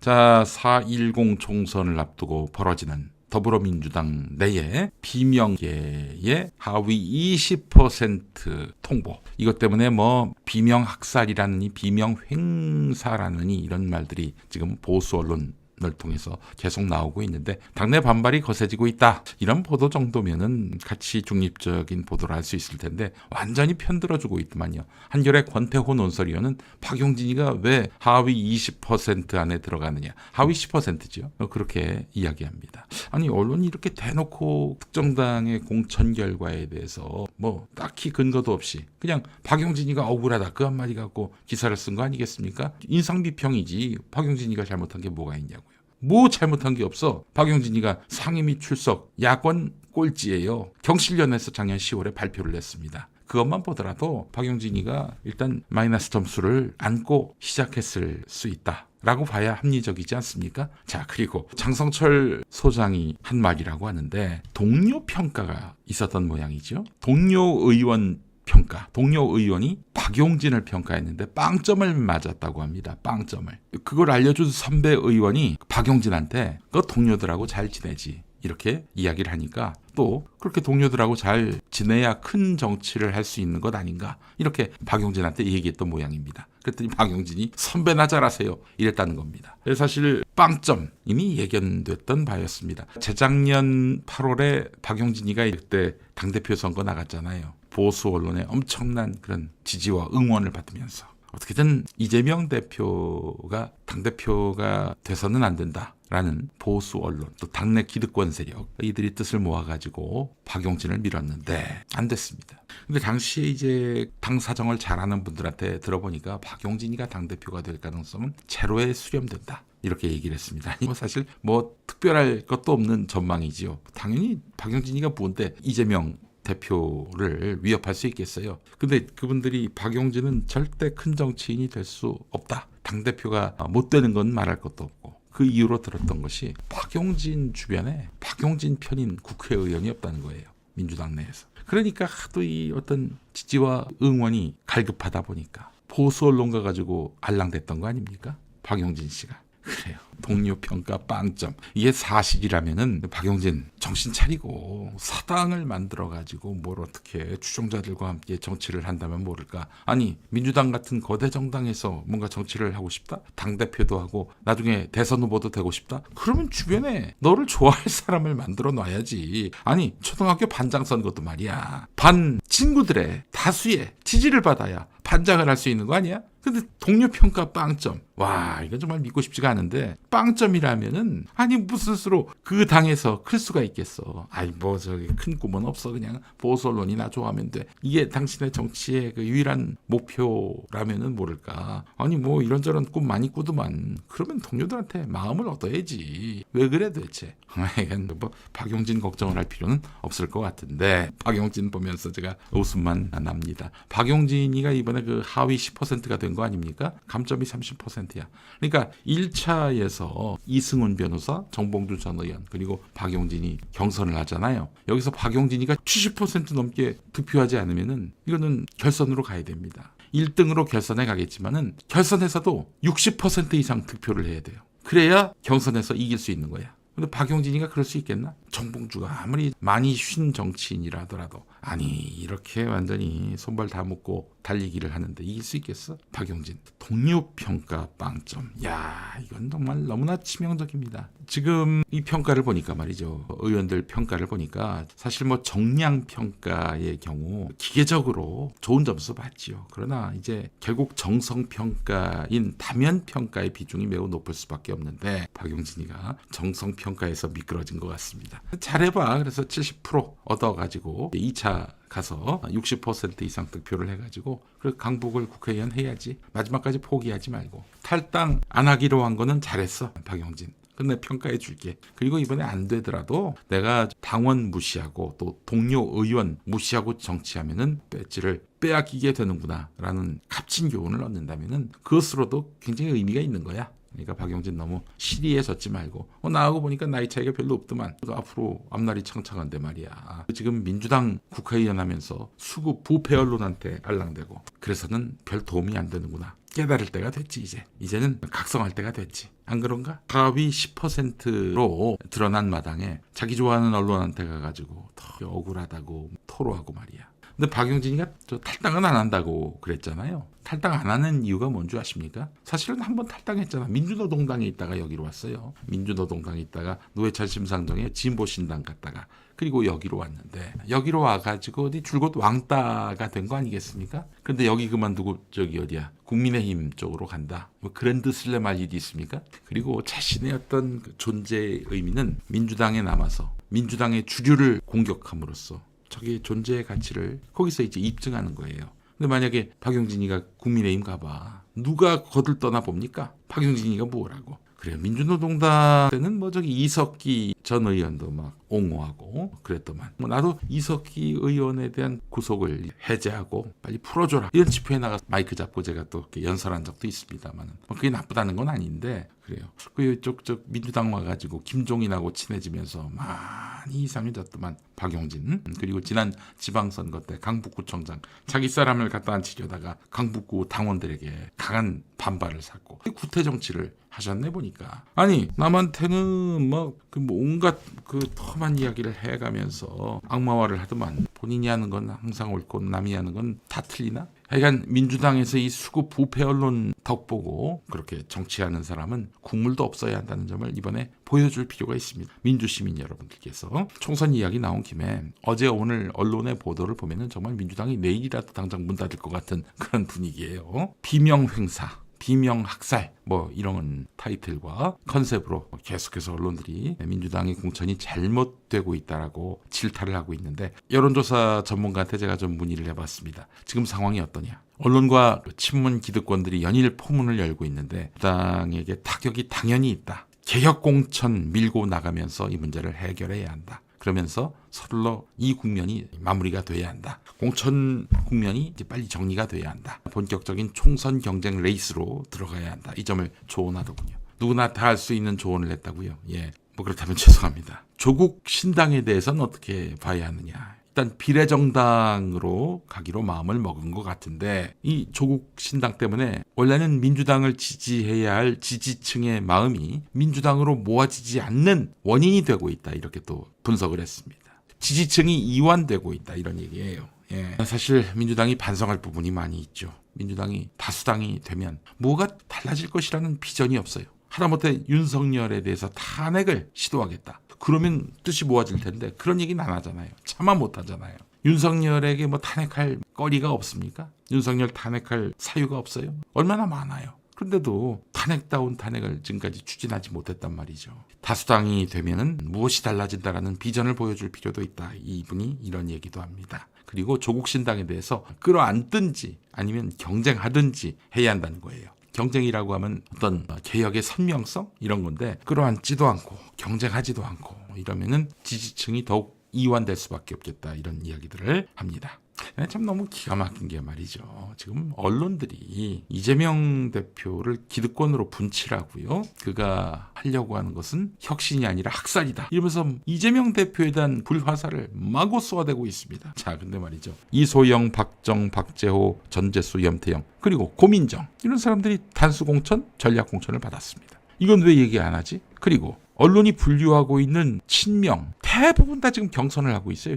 자, 4.10 총선을 앞두고 벌어지는 더불어민주당 내에 비명계의 하위 20% 통보. 이것 때문에 뭐 비명학살이라느니 비명횡사라느니 이런 말들이 지금 보수 언론을 통해서 계속 나오고 있는데 당내 반발이 거세지고 있다. 이런 보도 정도면은 같이 중립적인 보도를 할 수 있을 텐데 완전히 편들어주고 있더만요. 한겨레 권태호 논설위원은 박용진이가 왜 하위 20% 안에 들어가느냐. 하위 10%죠. 그렇게 이야기합니다. 아니 언론이 이렇게 대놓고 특정당의 공천 결과에 대해서 뭐 딱히 근거도 없이 그냥 박용진이가 억울하다 그 한마디 갖고 기사를 쓴 거 아니겠습니까? 인상비평이지 박용진이가 잘못한 게 뭐가 있냐고요. 뭐 잘못한 게 없어. 박용진이가 상임위 출석 야권 꼴찌예요. 경실련에서 작년 10월에 발표를 냈습니다. 그것만 보더라도 박용진이가 일단 마이너스 점수를 안고 시작했을 수 있다. 라고 봐야 합리적이지 않습니까? 자, 그리고 장성철 소장이 한 말이라고 하는데 동료 평가가 있었던 모양이죠. 동료 의원 평가. 동료 의원이 박용진을 평가했는데 빵점을 맞았다고 합니다. 빵점을. 그걸 알려준 선배 의원이 박용진한테 그 동료들하고 잘 지내지. 이렇게 이야기를 하니까 또 그렇게 동료들하고 잘 지내야 큰 정치를 할 수 있는 것 아닌가 이렇게 박용진한테 얘기했던 모양입니다. 그랬더니 박용진이 선배나 잘하세요 이랬다는 겁니다. 사실 빵점 이미 예견됐던 바였습니다. 재작년 8월에 박용진이가 이때 당대표 선거 나갔잖아요. 보수 언론의 엄청난 그런 지지와 응원을 받으면서 어떻게든 이재명 대표가 당대표가 돼서는 안 된다라는 보수 언론 또 당내 기득권 세력 이들이 뜻을 모아가지고 박용진을 밀었는데 안 됐습니다. 근데 당시에 이제 당 사정을 잘 아는 분들한테 들어보니까 박용진이가 당대표가 될 가능성은 제로에 수렴된다. 이렇게 얘기를 했습니다. 사실 뭐 특별할 것도 없는 전망이지요. 당연히 박용진이가 뭔데 이재명 대표를 위협할 수 있겠어요. 근데 그분들이 박용진은 절대 큰 정치인이 될 수 없다. 당대표가 못 되는 건 말할 것도 없고 그 이유로 들었던 것이 박용진 주변에 박용진 편인 국회의원이 없다는 거예요. 민주당 내에서. 그러니까 하도 이 어떤 지지와 응원이 갈급하다 보니까 보수 언론가 가지고 알랑댔던 거 아닙니까? 박용진 씨가. 그래요. 동료 평가 빵점. 이게 사실이라면은 박용진 정신 차리고 사당을 만들어 가지고 뭘 어떻게 추종자들과 함께 정치를 한다면 모를까. 아니 민주당 같은 거대 정당에서 뭔가 정치를 하고 싶다. 당대표도 하고 나중에 대선 후보도 되고 싶다. 그러면 주변에 너를 좋아할 사람을 만들어 놔야지. 아니 초등학교 반장 선거도 말이야. 반 친구들의 다수의 지지를 받아야 반장을 할 수 있는 거 아니야? 근데 동료 평가 빵점. 와, 이건 정말 믿고 싶지가 않은데 빵점이라면은 아니 무슨 수로 그 당에서 클 수가 있겠어. 아이 뭐 저기 큰 꿈은 없어. 그냥 보수 언론이나 좋아하면 돼. 이게 당신의 정치의 그 유일한 목표라면은 모를까. 아니 뭐 이런저런 꿈 많이 꾸더만. 그러면 동료들한테 마음을 얻어야지. 왜 그래 도대체. 이건 뭐 박용진 걱정을 할 필요는 없을 것 같은데 박용진 보면서 제가 웃음만 납니다. 박용진이가 이번에 그 하위 10%가 된 거 아닙니까? 감점이 30%야. 그러니까 1차에서 이승훈 변호사, 정봉주 전 의원 그리고 박용진이 경선을 하잖아요. 여기서 박용진이가 70% 넘게 득표하지 않으면은 이거는 결선으로 가야 됩니다. 1등으로 결선에 가겠지만은 결선에서도 60% 이상 득표를 해야 돼요. 그래야 경선에서 이길 수 있는 거야. 근데 박용진이가 그럴 수 있겠나? 정봉주가 아무리 많이 쉰 정치인이라 하더라도 아니 이렇게 완전히 손발 다 묶고 달리기를 하는데 이길 수 있겠어? 박용진 동료 평가 빵점. 야 이건 정말 너무나 치명적입니다. 지금 이 평가를 보니까 말이죠. 의원들 평가를 보니까 사실 뭐 정량 평가의 경우 기계적으로 좋은 점수 받지요. 그러나 이제 결국 정성 평가인 다면 평가의 비중이 매우 높을 수밖에 없는데 박용진이가 정성 평가에서 미끄러진 것 같습니다. 잘해봐. 그래서 70% 얻어가지고 2차 가서 60% 이상 득표를 해가지고 그 강북을 국회의원 해야지. 마지막까지 포기하지 말고. 탈당 안 하기로 한 거는 잘했어 박용진. 근데 평가해 줄게. 그리고 이번에 안 되더라도 내가 당원 무시하고 또 동료 의원 무시하고 정치하면은 배지를 빼앗기게 되는구나 라는 값진 교훈을 얻는다면은 그것으로도 굉장히 의미가 있는 거야. 그러니까 박용진 너무 시리해졌지 말고 나하고 보니까 나이 차이가 별로 없더만 앞으로 앞날이 창창한데 말이야. 지금 민주당 국회의원 하면서 수구 부패 언론한테 알랑대고 그래서는 별 도움이 안 되는구나. 깨달을 때가 됐지. 이제는 각성할 때가 됐지. 안 그런가? 하위 10%로 드러난 마당에 자기 좋아하는 언론한테 가가지고 더 억울하다고 토로하고 말이야. 근데 박용진이가 저 탈당은 안 한다고 그랬잖아요. 탈당 안 하는 이유가 뭔지 아십니까? 사실은 한번 탈당했잖아. 민주노동당에 있다가 여기로 왔어요. 민주노동당에 있다가 노회찬 심상정의 진보신당 갔다가 그리고 여기로 왔는데 여기로 와가지고 어디 줄곧 왕따가 된 거 아니겠습니까? 근데 여기 그만두고 저기 어디야 국민의힘 쪽으로 간다. 뭐 그랜드 슬램 할 일이 있습니까? 그리고 자신의 어떤 그 존재의 의미는 민주당에 남아서 민주당의 주류를 공격함으로써 저기 존재의 가치를 거기서 이제 입증하는 거예요. 근데 만약에 박용진이가 국민의힘 가봐. 누가 거들떠나 봅니까? 박용진이가 뭐라고? 그래요. 민주노동당 때는 뭐 저기 이석기 전 의원도 막 옹호하고 그랬더만. 뭐 나도 이석기 의원에 대한 구속을 해제하고 빨리 풀어줘라. 이런 집회에 나가 마이크 잡고 제가 또 이렇게 연설한 적도 있습니다만. 뭐 그게 나쁘다는 건 아닌데 그래요. 그 이쪽 민주당 와가지고 김종인하고 친해지면서 많이 이상이 졌더만 박용진. 그리고 지난 지방선거 때 강북구청장 자기 사람을 갖다 앉히려다가 강북구 당원들에게 강한 반발을 샀고 구태 정치를 하셨네 보니까. 아니 남한테는 뭐 온갖 그 험한 이야기를 해가면서 악마화를 하더만 본인이 하는 건 항상 옳고 남이 하는 건 다 틀리나? 하여간 민주당에서 이 수구 부패 언론 덕보고 그렇게 정치하는 사람은 국물도 없어야 한다는 점을 이번에 보여줄 필요가 있습니다. 민주시민 여러분들께서 총선 이야기 나온 김에 어제 오늘 언론의 보도를 보면은 정말 민주당이 내일이라도 당장 문 닫을 것 같은 그런 분위기예요. 비명 행사, 비명 학살 뭐 이런 타이틀과 컨셉으로 계속해서 언론들이 민주당의 공천이 잘못되고 있다라고 질타를 하고 있는데 여론조사 전문가한테 제가 좀 문의를 해봤습니다. 지금 상황이 어떠냐? 언론과 친문 기득권들이 연일 포문을 열고 있는데 당에게 타격이 당연히 있다. 개혁공천 밀고 나가면서 이 문제를 해결해야 한다. 그러면서 서둘러 이 국면이 마무리가 돼야 한다. 공천 국면이 이제 빨리 정리가 돼야 한다. 본격적인 총선 경쟁 레이스로 들어가야 한다. 이 점을 조언하더군요. 누구나 다 할 수 있는 조언을 했다고요. 예, 뭐 그렇다면 죄송합니다. 조국 신당에 대해서는 어떻게 봐야 하느냐. 일단 비례정당으로 가기로 마음을 먹은 것 같은데 이 조국 신당 때문에 원래는 민주당을 지지해야 할 지지층의 마음이 민주당으로 모아지지 않는 원인이 되고 있다. 이렇게 또 분석을 했습니다. 지지층이 이완되고 있다. 이런 얘기예요. 예. 사실 민주당이 반성할 부분이 많이 있죠. 민주당이 다수당이 되면 뭐가 달라질 것이라는 비전이 없어요. 하다못해 윤석열에 대해서 탄핵을 시도하겠다. 그러면 뜻이 모아질 텐데 그런 얘기는 안 하잖아요. 차마 못 하잖아요. 윤석열에게 뭐 탄핵할 거리가 없습니까? 윤석열 탄핵할 사유가 없어요? 얼마나 많아요. 그런데도 탄핵다운 탄핵을 지금까지 추진하지 못했단 말이죠. 다수당이 되면은 무엇이 달라진다라는 비전을 보여줄 필요도 있다. 이분이 이런 얘기도 합니다. 그리고 조국 신당에 대해서 끌어안든지 아니면 경쟁하든지 해야 한다는 거예요. 경쟁이라고 하면 어떤 개혁의 선명성 이런 건데 끌어안지도 않고 경쟁하지도 않고 이러면은 지지층이 더욱 이완될 수밖에 없겠다 이런 이야기들을 합니다. 참 너무 기가 막힌 게 말이죠. 지금 언론들이 이재명 대표를 기득권으로 분칠하고요. 그가 하려고 하는 것은 혁신이 아니라 학살이다. 이러면서 이재명 대표에 대한 불화살을 마구 쏘아대고 있습니다. 자, 근데 말이죠. 이소영, 박정, 박재호, 전재수, 염태영 그리고 고민정 이런 사람들이 단수공천, 전략공천을 받았습니다. 이건 왜 얘기 안 하지? 그리고 언론이 분류하고 있는 친명 대부분 다 지금 경선을 하고 있어요.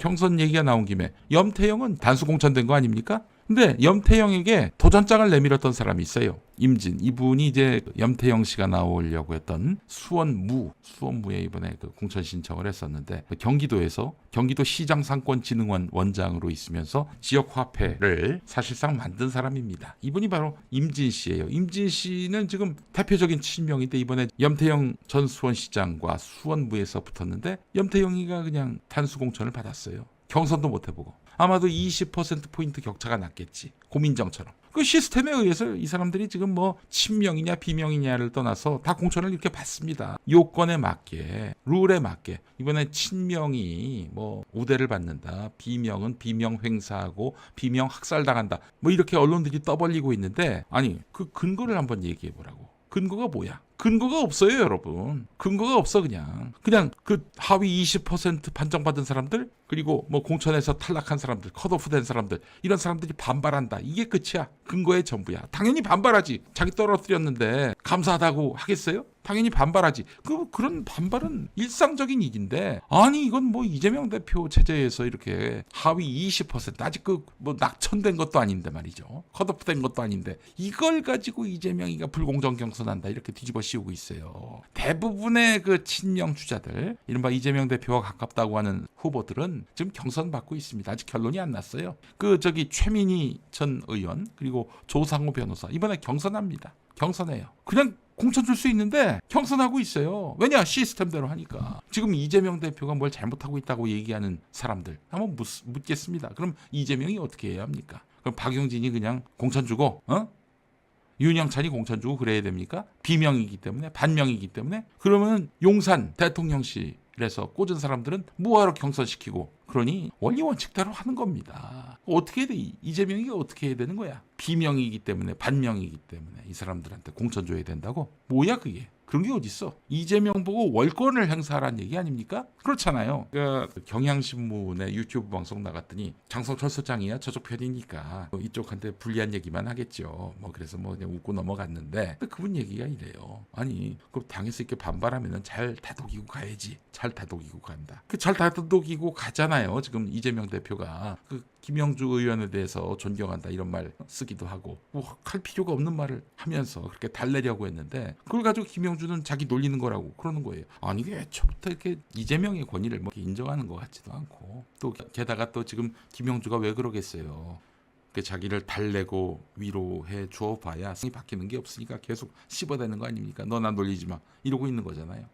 경선 얘기가 나온 김에 염태영은 단수 공천된 거 아닙니까? 근데 염태영에게 도전장을 내밀었던 사람이 있어요. 임진. 이분이 이제 염태영 씨가 나오려고 했던 수원무에 이번에 그 공천 신청을 했었는데 경기도에서 경기도시장 상권진흥원 원장으로 있으면서 지역 화폐를 사실상 만든 사람입니다. 이분이 바로 임진 씨예요. 임진 씨는 지금 대표적인 친명인데 이번에 염태영 전 수원시장과 수원무에서 붙었는데 염태영이가 그냥 단수 공천을 받았어요. 경선도 못 해보고. 아마도 20%포인트 격차가 났겠지. 고민정처럼. 그 시스템에 의해서 이 사람들이 지금 뭐 친명이냐 비명이냐를 떠나서 다 공천을 이렇게 받습니다. 요건에 맞게, 룰에 맞게. 이번에 친명이 뭐 우대를 받는다. 비명은 비명 횡사하고 비명 학살당한다. 뭐 이렇게 언론들이 떠벌리고 있는데 아니 그 근거를 한번 얘기해 보라고. 근거가 뭐야? 근거가 없어요, 여러분. 근거가 없어. 그냥 그 하위 20% 판정받은 사람들, 그리고 뭐 공천에서 탈락한 사람들, 컷오프된 사람들, 이런 사람들이 반발한다. 이게 끝이야. 근거의 전부야. 당연히 반발하지. 자기 떨어뜨렸는데 감사하다고 하겠어요? 당연히 반발하지. 그런 반발은 일상적인 일인데, 아니 이건 뭐 이재명 대표 체제에서 이렇게 하위 20% 아직 뭐 낙천된 것도 아닌데 말이죠. 컷오프된 것도 아닌데 이걸 가지고 이재명이가 불공정 경선한다 이렇게 뒤집어 씌우고 있어요. 대부분의 그 친명 주자들, 이른바 이재명 대표와 가깝다고 하는 후보들은 지금 경선 받고 있습니다. 아직 결론이 안 났어요. 최민희 전 의원, 그리고 조상우 변호사 이번에 경선합니다. 경선해요. 그냥 공천 줄 수 있는데 경선하고 있어요. 왜냐? 시스템대로 하니까. 지금 이재명 대표가 뭘 잘못하고 있다고 얘기하는 사람들 한번 묻겠습니다. 그럼 이재명이 어떻게 해야 합니까? 그럼 박용진이 그냥 공천 주고 윤영찬이 공천 주고 그래야 됩니까? 비명이기 때문에, 반명이기 때문에. 그러면 용산 대통령실에서 꽂은 사람들은 뭐하러 경선시키고, 그러니 원리 원칙대로 하는 겁니다. 어떻게 해야 돼? 이재명이 어떻게 해야 되는 거야? 비명이기 때문에, 반명이기 때문에 이 사람들한테 공천 줘야 된다고? 뭐야 그게? 그런 게 어딨어? 이재명 보고 월권을 행사하라는 얘기 아닙니까? 그렇잖아요. 경향신문의 유튜브 방송 나갔더니 장성철 소장이야 저쪽 편이니까 이쪽한테 불리한 얘기만 하겠죠. 그래서 그냥 웃고 넘어갔는데, 그분 얘기가 이래요. 아니 그 당에서 이렇게 반발하면은 잘 다독이고 가야지. 잘 다독이고 간다. 잘 다독이고 가잖아요. 지금 이재명 대표가 김영주 의원에 대해서 존경한다 이런 말 쓰기도 하고, 할 필요가 없는 말을 하면서 그렇게 달래려고 했는데, 그걸 가지고 김영주는 자기 놀리는 거라고 그러는 거예요. 아니 이게 애초부터 이렇게 이재명의 권위를 인정하는 것 같지도 않고, 또 게다가 또 지금 김영주가 왜 그러겠어요. 자기를 달래고 위로해 주어봐야 승이 바뀌는 게 없으니까 계속 씹어대는 거 아닙니까? 너 나 놀리지 마 이러고 있는 거잖아요.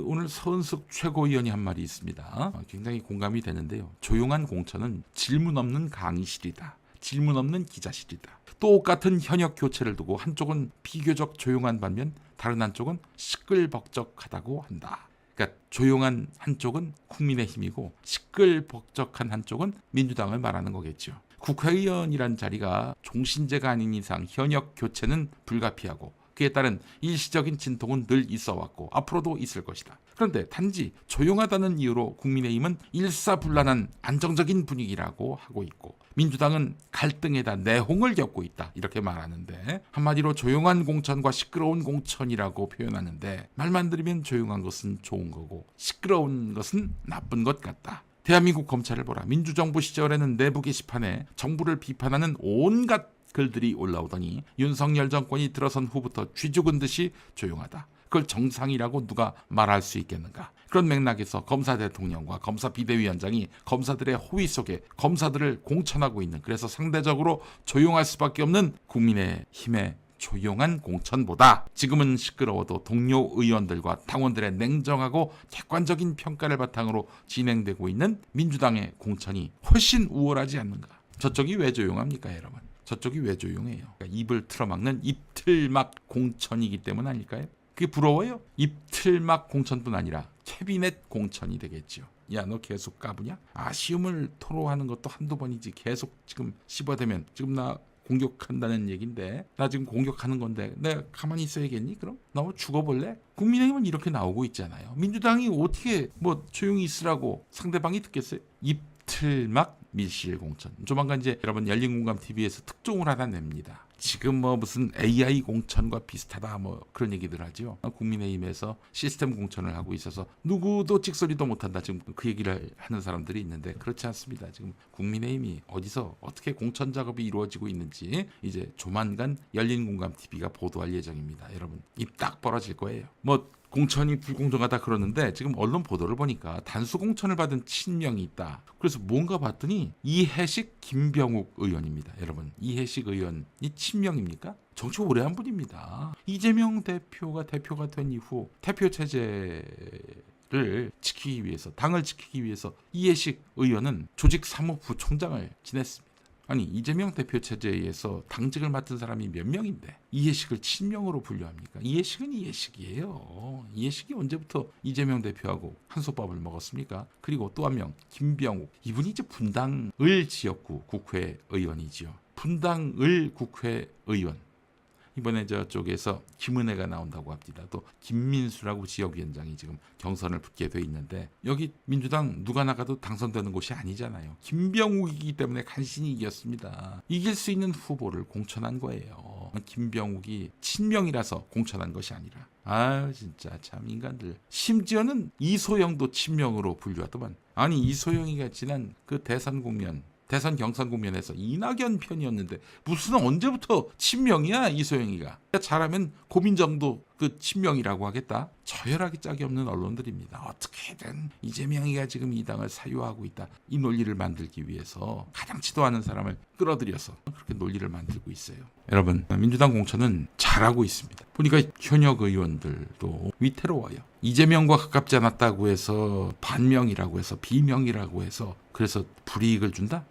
오늘 서은숙 최고위원이 한 말이 있습니다. 굉장히 공감이 되는데요. 조용한 공천은 질문 없는 강의실이다. 질문 없는 기자실이다. 똑같은 현역 교체를 두고 한쪽은 비교적 조용한 반면 다른 한쪽은 시끌벅적하다고 한다. 그러니까 조용한 한쪽은 국민의힘이고 시끌벅적한 한쪽은 민주당을 말하는 거겠죠. 국회의원이란 자리가 종신제가 아닌 이상 현역 교체는 불가피하고, 그에 따른 일시적인 진통은 늘 있어왔고 앞으로도 있을 것이다. 그런데 단지 조용하다는 이유로 국민의힘은 일사불란한 안정적인 분위기라고 하고 있고, 민주당은 갈등에다 내홍을 겪고 있다 이렇게 말하는데, 한마디로 조용한 공천과 시끄러운 공천이라고 표현하는데, 말만 들으면 조용한 것은 좋은 거고 시끄러운 것은 나쁜 것 같다. 대한민국 검찰을 보라. 민주정부 시절에는 내부 게시판에 정부를 비판하는 온갖 글들이 올라오더니 윤석열 정권이 들어선 후부터 쥐죽은 듯이 조용하다. 그걸 정상이라고 누가 말할 수 있겠는가? 그런 맥락에서 검사 대통령과 검사 비대위원장이 검사들의 호의 속에 검사들을 공천하고 있는, 그래서 상대적으로 조용할 수밖에 없는 국민의힘의 조용한 공천보다 지금은 시끄러워도 동료 의원들과 당원들의 냉정하고 객관적인 평가를 바탕으로 진행되고 있는 민주당의 공천이 훨씬 우월하지 않는가? 저쪽이 왜 조용합니까, 여러분? 저쪽이 왜 조용해요? 입을 틀어막는 입틀막 공천이기 때문 아닐까요? 그게 부러워요? 입틀막 공천뿐 아니라 캐비넷 공천이 되겠죠. 야, 너 계속 까부냐? 아쉬움을 토로하는 것도 한두 번이지 계속 지금 씹어대면, 지금 나 공격한다는 얘긴데, 나 지금 공격하는 건데 내가 가만히 있어야겠니? 그럼 나 뭐 죽어볼래? 국민의힘은 이렇게 나오고 있잖아요. 민주당이 어떻게 조용히 있으라고 상대방이 듣겠어요? 입틀막 밀실 공천. 조만간 이제 여러분 열린공감TV에서 특종을 하나 냅니다. 지금 무슨 AI 공천과 비슷하다 그런 얘기들 하죠. 국민의힘에서 시스템 공천을 하고 있어서 누구도 찍소리도 못한다. 지금 그 얘기를 하는 사람들이 있는데, 그렇지 않습니다. 지금 국민의힘이 어디서 어떻게 공천 작업이 이루어지고 있는지 이제 조만간 열린공감TV가 보도할 예정입니다. 여러분 입 딱 벌어질 거예요. 공천이 불공정하다 그러는데, 지금 언론 보도를 보니까 단수 공천을 받은 친명이 있다. 그래서 뭔가 봤더니 이해식 김병욱 의원입니다. 여러분 이해식 의원이 친명입니까? 정치 오래 한 분입니다. 이재명 대표가 된 이후 대표 체제를 지키기 위해서, 당을 지키기 위해서 이해식 의원은 조직 사무부총장을 지냈습니다. 아니 이재명 대표 체제에서 당직을 맡은 사람이 몇 명인데 이해식을 친명으로 분류합니까? 이해식은 이해식이에요. 이해식이 언제부터 이재명 대표하고 한솥밥을 먹었습니까? 그리고 또 한 명 김병욱, 이분이 이제 분당을 지역구 국회의원이지요. 분당을 국회의원, 이번에 저쪽에서 김은혜가 나온다고 합니다. 또 김민수라고 지역위원장이 지금 경선을 붙게 돼 있는데 여기 민주당 누가 나가도 당선되는 곳이 아니잖아요. 김병욱이기 때문에 간신히 이겼습니다. 이길 수 있는 후보를 공천한 거예요. 김병욱이 친명이라서 공천한 것이 아니라. 아유 진짜 참 인간들. 심지어는 이소영도 친명으로 분류하더만. 아니 이소영이가 지난 그 대선 경선 국면에서 이낙연 편이었는데 무슨 언제부터 친명이야 이소영이가. 잘하면 고민정도 그 친명이라고 하겠다. 저열하기 짝이 없는 언론들입니다. 어떻게든 이재명이가 지금 이 당을 사유하고 있다. 이 논리를 만들기 위해서 가장 지도하는 사람을 끌어들여서 그렇게 논리를 만들고 있어요. 여러분 민주당 공천은 잘하고 있습니다. 보니까 현역 의원들도 위태로워요. 이재명과 가깝지 않았다고 해서 반명이라고 해서 비명이라고 해서 그래서 불이익을 준다?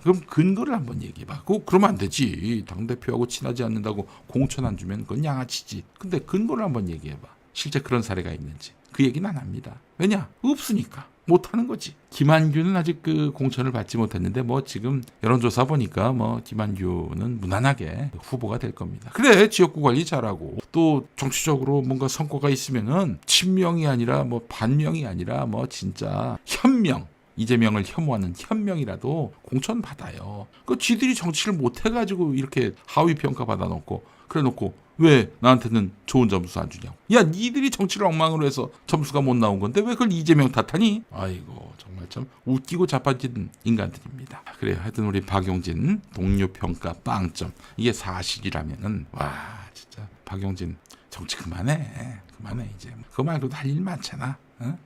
그럼 근거를 한번 얘기해봐. 그러면 안 되지. 당대표하고 친하지 않는다고 공천 안 주면 그건 양아치지. 근데 근거를 한번 얘기해봐. 실제 그런 사례가 있는지. 그 얘기는 안 합니다. 왜냐? 없으니까. 못하는 거지. 김한규는 아직 그 공천을 받지 못했는데 뭐 지금 여론조사 보니까 뭐 김한규는 무난하게 후보가 될 겁니다. 그래 지역구 관리 잘하고 또 정치적으로 뭔가 성과가 있으면은 친명이 아니라 뭐 반명이 아니라 뭐 진짜 현명. 이재명을 혐오하는 현명이라도 공천 받아요. 그 쥐들이 정치를 못해가지고 이렇게 하위 평가 받아놓고 그래놓고 왜 나한테는 좋은 점수 안 주냐고. 야 니들이 정치를 엉망으로 해서 점수가 못 나온 건데 왜 그걸 이재명 탓하니? 아이고 정말 참 웃기고 자빠진 인간들입니다. 그래요. 하여튼 우리 박용진 동료 평가 빵점 이게 사실이라면은 와 진짜 박용진 정치 그만해 이제. 그거 말고도 할 일 많잖아. 어?